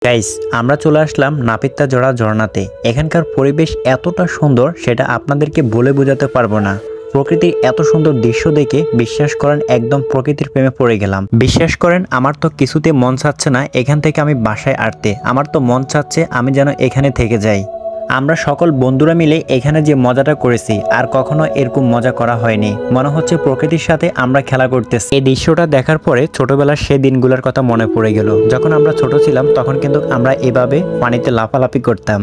Guys আমরা চলে আসলাম নাপিতাজোড়া ঝর্ণাতে। এখানকার পরিবেশ এতটা সুন্দর সেটা আপনাদেরকে বলে বোঝাতে পারবো না। প্রকৃতির এত সুন্দর দৃশ্য দেখে বিশ্বাস করেন একদম প্রকৃতির প্রেমে পড়ে গেলাম। বিশ্বাস করেন আমার তো কিছুতে মন চাচ্ছে না এখান থেকে আমি বাসায় আসতে। আমার তো মন চাচ্ছে আমি যেন এখানে থেকে যাই। আমরা সকল বন্ধুরা মিলে এখানে যে মজাটা করেছি আর কখনো এরকম মজা করা হয়নি। মনে হচ্ছে প্রকৃতির সাথে আমরা খেলা করতেছি। এই দৃশ্যটা দেখার পরে ছোটবেলার সে দিনগুলোর কথা মনে পড়ে গেল। যখন আমরা ছোট ছিলাম তখন কিন্তু আমরা এভাবে পানিতে লাফালাফি করতাম।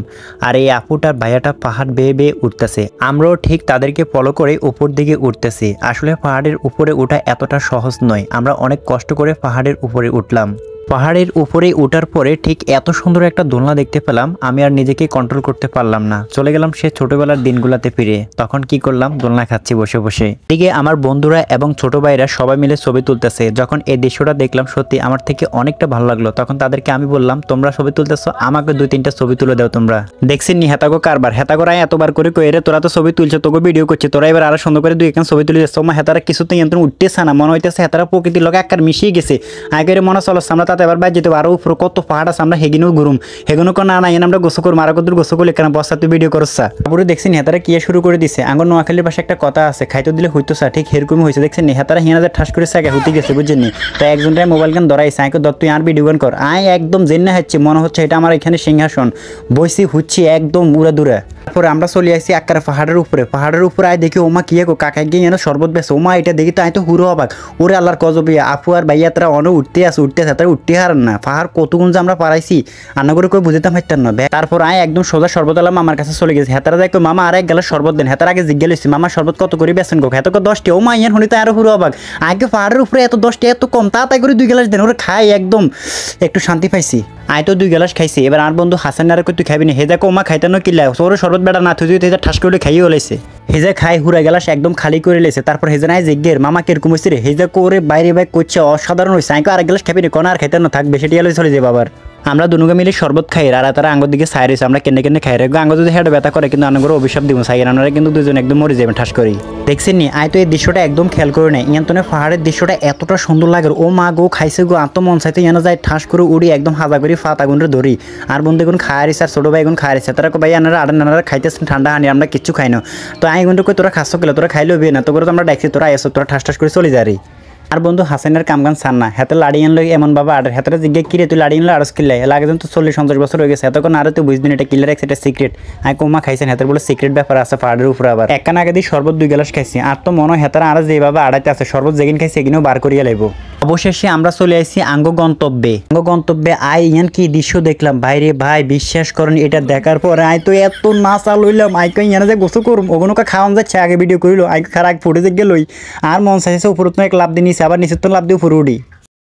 আর এই আপুটার ভাইয়াটা পাহাড় বেয়ে বেয়ে উঠতেছে, আমরাও ঠিক তাদেরকে ফলো করে উপর দিকে উঠতেছি। আসলে পাহাড়ের উপরে ওঠা এতটা সহজ নয়, আমরা অনেক কষ্ট করে পাহাড়ের উপরে উঠলাম। পাহাড়ের উপরে ওঠার পরে ঠিক এত সুন্দর একটা দোলনা দেখতে পেলাম, আমি আর নিজেকে কন্ট্রোল করতে পারলাম না। চলে গেলাম সে ছোটবেলার দিনগুলোতে ফিরে। তখন কি করলাম, দোলনা খাচ্ছি বসে বসে। এদিকে আমার বন্ধুরা এবং ছোট ভাইরা সবাই মিলে ছবি তুলতেছে। যখন এই দৃশ্যটা দেখলাম সত্যি আমার থেকে অনেকটা ভালো লাগলো। তখন তাদেরকে আমি বললাম, তোমরা ছবি তুলতেছো, আমাকে 2-3টা ছবি তুলে দাও তোমরা। দেখছেন নি হেতাগো কারবার, হেতাগোরাই এতবার করে কইরে তোরা তো ছবি তুলছো, তোকে ভিডিও করছে, তোরা এবার আরো সুন্দর করে 2-1 ছবি তুলে যাচ্ছ। আমার হেতারা কিছুতেই নিয়ন্ত্রণ উঠতেছে না, মনে হইতেছে হেতারা প্রকৃতির লগে একার মিশিয়ে গেছে। আগে মনে চলো আমরা তাতে এবার বাইরে যেতে আরো উপরে কত পাহাড় আছে, আমরা হেগিনেও ঘুরুম। হেগুনো না না আমরা গোসল করবো, আর কত গোসল করলে কেন বস্তা তুই ভিডিও করছ। তারপরে দেখছি হেতারা কি শুরু করে দিছে। আঙ্গর নোয়াখালীর পাশে একটা কথা আছে, খাইতে দিলে হইতো স্যার, ঠিক এরকমই হয়েছে। দেখছেন হেতারা হিনাদের ঠাস করে আগে হতে গেছে, বুঝছেন নি। তাই একজনটাই মোবাইল গান ধরাইছে, আগে দত্ত তুই আর ভিডিও গান কর। একদম জেনে হচ্ছে, মনে হচ্ছে এটা আমার এখানে সিংহাসন, বসি হচ্ছে একদম উড়া দূরে। তারপরে আমরা চলে আসছি আকার পাহাড়ের উপরে। পাহাড়ের উপরে দেখি ওমা কি কাকাই গিয়ে শরবত বেছে। ওমা এটা দেখি তো তো হুড়ো অবাক, ওরে আল্লাহর গজব। আপু আর ভাইয়া তারা অনেক উঠতে আছে তারা উঠতে হারান না। পাহাড় কতগুণ যে আমরা পারাইছি আন্না করে কেউ বুঝতাম পারতাম না। তারপর একদম সোজা শরবত আলাম আমার কাছে চলে গেছে। হেতারা দেখো মামা আর এক গ্লাস শরবত দেন। হেতার আগে জিজ্ঞেস করছি মামা শরবত কত করে বেছেন গো? হেতকে 10টি। ওমা ইয়ার শুনিতে আরো হুড়ো অবাক, আগে পাহাড়ের উপরে এত 10টি এত কম, তাড়াতাড়ি করে 2 গ্লাস দেন। ওরা খাই একদম একটু শান্তি পাইছি। তো 2 গ্লাস খাইছি। এবার আর বন্ধু হাসান আর তুই খাবি না, হেজা কমা খাইতে নো কিলা ওর শরবত বেড়া না তুই হেজা ঠাস করে খাইয়ে ওলাইছে। হেজা খাই হুরা গ্লাস একদম খালি করে লেছে। তারপর হেজা নাই জিজ্ঞের মামা কিরকম হয়েছে রে? হেজা করে বাইরে বাইক করছে, অসাধারণ হয়েছে। আর এক গ্লাস খাবি না, কোন আর খাইতে না থাক, বেশি টিয়ালে চলে যাবে আবার। আমরা দুনুকে মিলে শরবত খাই আর তারা আঙ্গুর দিকে সাই রয়েছে। আমরা কেনে কেনে খাই রাখবো। আঙ্গুর যদি হেঁটে ব্যথা করে কিন্তু আঙ্গুর অভিশাপ দিব সাইকেল, আমরা কিন্তু দুজন একদম মরে যাবেন ঠাস করি। দেখছেন নি তো এই দৃশ্যটা একদম খেয়াল করে নেই। ইয়ান্তনের পাহাড়ের দৃশ্যটা এতটা সুন্দর লাগে। ও মা গো খাইছে গো, আত্ম মন চাইতে ইয়ানো যায় ঠাস করে উড়ি একদম হাজা করি ফাত আগুনরে ধরি। আর বন্ধু এখন খায়ারিস আর ছোট ভাই এখন খায়ারিস। তারা ভাই আনারা আড়ান নানারা খাইতেছেন ঠান্ডা হানি, আমরা কিচ্ছু খাই না। তো এখন কই তোরা খাচ্ছ গেলে তোরা খাইলেও বিয়ে না, তো করে তো আমরা ডাকছি তোরা এসো, তোরা ঠাস ঠাস করে চলে যারি। আর বন্ধু হাসানের কামগান সার না, হাতে লাড়ি আনলো এমন বাবা আর হাতে জিজ্ঞেস কিরে তুই লাড়ি আনলো আরস কিল্লাই লাগে তো 40-50 বছর হয়ে গেছে। এতক্ষণ আরো তুই বুঝবি এটা কিলার এক সেটা সিক্রেট। আমি কোমা খাইছেন হাতের বলে সিক্রেট ব্যাপার আছে পাহাড়ের উপরে। আবার একখান আগে দিয়ে শরবত 2 গ্লাস খাইছি। আর তো মনে হয় হাতারা আর যেভাবে আড়াইতে আছে শরবত যেদিন খাইছি এগিনেও বার করিয়া লাগবো। অবশেষে আমরা চলে আসছি আঙ্গ গন্তব্যে। ইয়ান কি দৃশ্য দেখলাম ভাইরে ভাই, বিশ্বাস করেন এটা দেখার পরে তো এত নাচা লইলাম। ইয়ানে যে গোসল করুম ওগুলো খাওয়ান যাচ্ছে, আগে ভিডিও করিল খারাপ ফুটে যে গেলই। আর মন চাইছে উপরত এক লাভ দিয়ে নিছে, আবার নিচে তো লাভ দিয়ে উপরে উঠি।